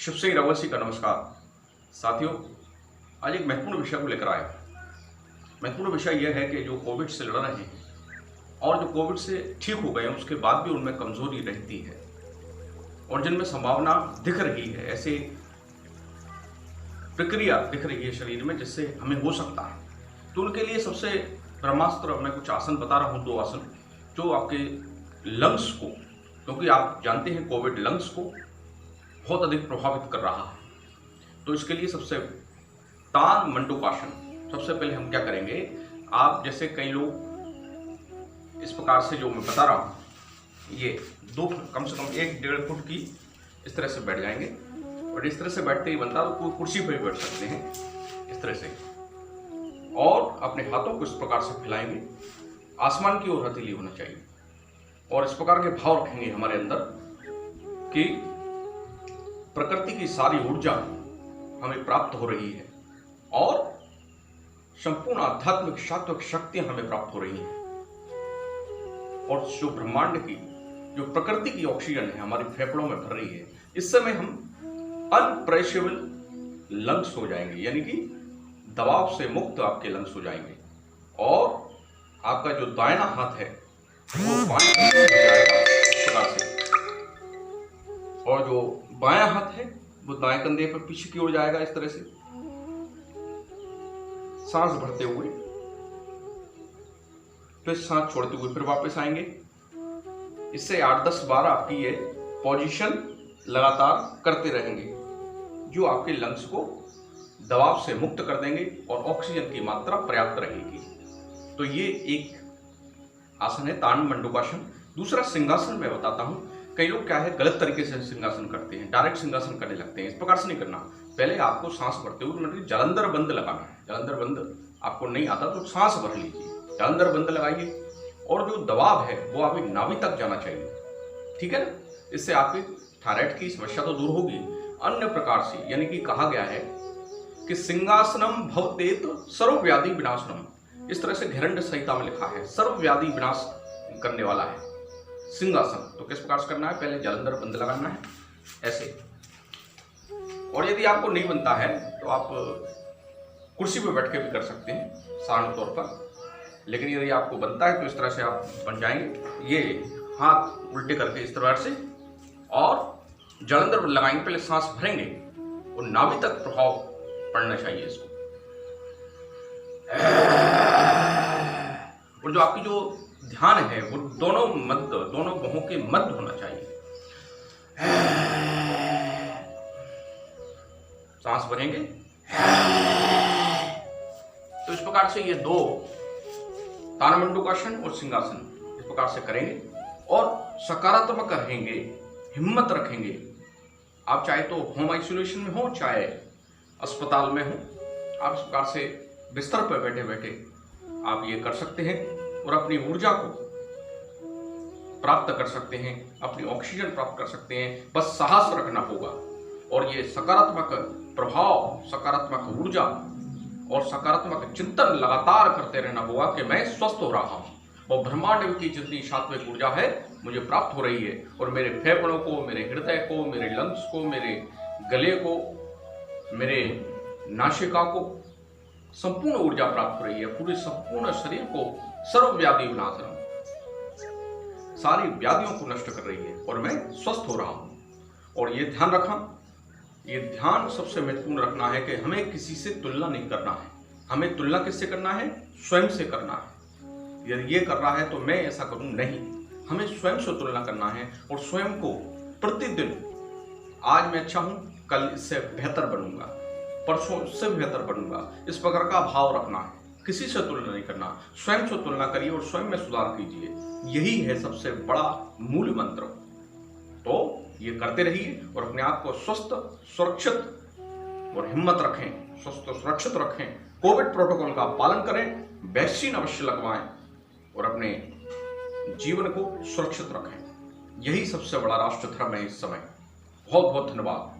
शिव सिंह रवसी का नमस्कार। साथियों, आज एक महत्वपूर्ण विषय को लेकर आया। महत्वपूर्ण विषय यह है कि जो कोविड से लड़ रहे हैं और जो कोविड से ठीक हो गए हैं उसके बाद भी उनमें कमजोरी रहती है और जिनमें संभावना दिख रही है, ऐसे प्रक्रिया दिख रही है शरीर में जिससे हमें हो सकता है, तो उनके लिए सबसे ब्रह्मास्त्र मैं कुछ आसन बता रहा हूँ। 2 आसन जो आपके लंग्स को, क्योंकि आप जानते हैं कोविड लंग्स को बहुत अधिक प्रभावित कर रहा है, तो इसके लिए सबसे तान मंडूकासन। सबसे पहले हम क्या करेंगे, आप जैसे कई लोग इस प्रकार से जो मैं बता रहा हूँ, ये 2 कम से कम 1-1.5 फुट की इस तरह से बैठ जाएंगे और इस तरह से बैठते ही बनता है, तो कोई कुर्सी पर भी बैठ सकते हैं इस तरह से, और अपने हाथों को इस प्रकार से फैलाएंगे, आसमान की ओर हथेली होना चाहिए और इस प्रकार के भाव रखेंगे हमारे अंदर कि प्रकृति की सारी ऊर्जा हमें प्राप्त हो रही है और संपूर्ण आध्यात्मिक सात्विक शक्तियां हमें प्राप्त हो रही हैं और जो ब्रह्मांड की, जो प्रकृति की ऑक्सीजन है हमारे फेफड़ों में भर रही है। इस समय हम अनप्रेशेबल लंग्स हो जाएंगे, यानी कि दबाव से मुक्त आपके लंग्स हो जाएंगे और आपका जो दाहिना हाथ है वो बाएं कंधे पे जाएगा इस प्रकार से, और जो बायां हाथ है वो दाएं कंधे पर पीछे की ओर जाएगा इस तरह से, सांस भरते हुए, फिर सांस छोड़ते हुए फिर वापस आएंगे। इससे 8-10 बार आपकी ये पोजीशन लगातार करते रहेंगे, जो आपके लंग्स को दबाव से मुक्त कर देंगे और ऑक्सीजन की मात्रा पर्याप्त रहेगी। तो ये एक आसन है तान मंडूकासन। दूसरा सिंहासन मैं बताता हूं। कई लोग क्या है, गलत तरीके से सिंहासन करते हैं, डायरेक्ट सिंहासन करने लगते हैं। इस प्रकार से नहीं करना। पहले आपको सांस भरते हुए मतलब जालंधर बंद लगाना है। जालंधर बंद आपको नहीं आता तो सांस भर लीजिए, जालंधर बंद लगाइए और जो दबाव है वो आपकी नाभि तक जाना चाहिए, ठीक है ना। इससे आपकी थायराइड की समस्या तो दूर होगी। अन्य प्रकार से, यानी कि कहा गया है कि सिंहासनम भवतेत सर्वव्याधि विनाशनम, इस तरह से घेरंड संहिता में लिखा है, सर्वव्याधि विनाश करने वाला है सिंहासन। तो किस प्रकार से करना है, पहले जालंधर बंद लगाना है ऐसे, और यदि आपको नहीं बनता है तो आप कुर्सी पर बैठ के भी कर सकते हैं साधारण तौर पर, लेकिन यदि आपको बनता है तो इस तरह से आप बन जाएंगे। ये हाथ उल्टे करके इस तरह से और जालंधर लगाएंगे, पहले सांस भरेंगे और नाभि तक प्रभाव पड़ना चाहिए इसको, और जो आपकी जो ध्यान है वो दोनों बाहों के मध्य होना चाहिए। सांस भरेंगे तो इस प्रकार से ये 2 तान मंडूकासन और सिंहासन इस प्रकार से करेंगे और सकारात्मक रहेंगे, हिम्मत रखेंगे। आप चाहे तो होम आइसोलेशन में हो, चाहे अस्पताल में हो, आप इस प्रकार से बिस्तर पर बैठे बैठे आप ये कर सकते हैं और अपनी ऊर्जा को प्राप्त कर सकते हैं, अपनी ऑक्सीजन प्राप्त कर सकते हैं। बस साहस रखना होगा और ये सकारात्मक प्रभाव, सकारात्मक ऊर्जा और सकारात्मक चिंतन लगातार करते रहना होगा कि मैं स्वस्थ हो रहा हूँ और ब्रह्मांड की जितनी सात्विक ऊर्जा है मुझे प्राप्त हो रही है और मेरे फेफड़ों को, मेरे हृदय को, मेरे लंग्स को, मेरे गले को, मेरे नासिका को संपूर्ण ऊर्जा प्राप्त हो रही है। पूरे संपूर्ण शरीर को सर्वव्याधि विनाशनम, सारी व्याधियों को नष्ट कर रही है और मैं स्वस्थ हो रहा हूं। और ये ध्यान रखा, ये ध्यान सबसे महत्वपूर्ण रखना है कि हमें किसी से तुलना नहीं करना है। हमें तुलना किससे करना है, स्वयं से करना है। यदि ये कर रहा है तो मैं ऐसा करूं, नहीं, हमें स्वयं से तुलना करना है और स्वयं को प्रतिदिन, आज मैं अच्छा हूं, कल इससे बेहतर बनूंगा, परसों इससे बेहतर बनूंगा, इस प्रकार का भाव रखना है। किसी से तुलना नहीं करना, स्वयं से तुलना करिए और स्वयं में सुधार कीजिए। यही है सबसे बड़ा मूल मंत्र। तो ये करते रहिए और अपने आप को स्वस्थ, सुरक्षित और हिम्मत रखें, स्वस्थ और सुरक्षित रखें। कोविड प्रोटोकॉल का पालन करें, वैक्सीन अवश्य लगवाएं और अपने जीवन को सुरक्षित रखें। यही सबसे बड़ा राष्ट्र धर्म है इस समय। बहुत बहुत धन्यवाद।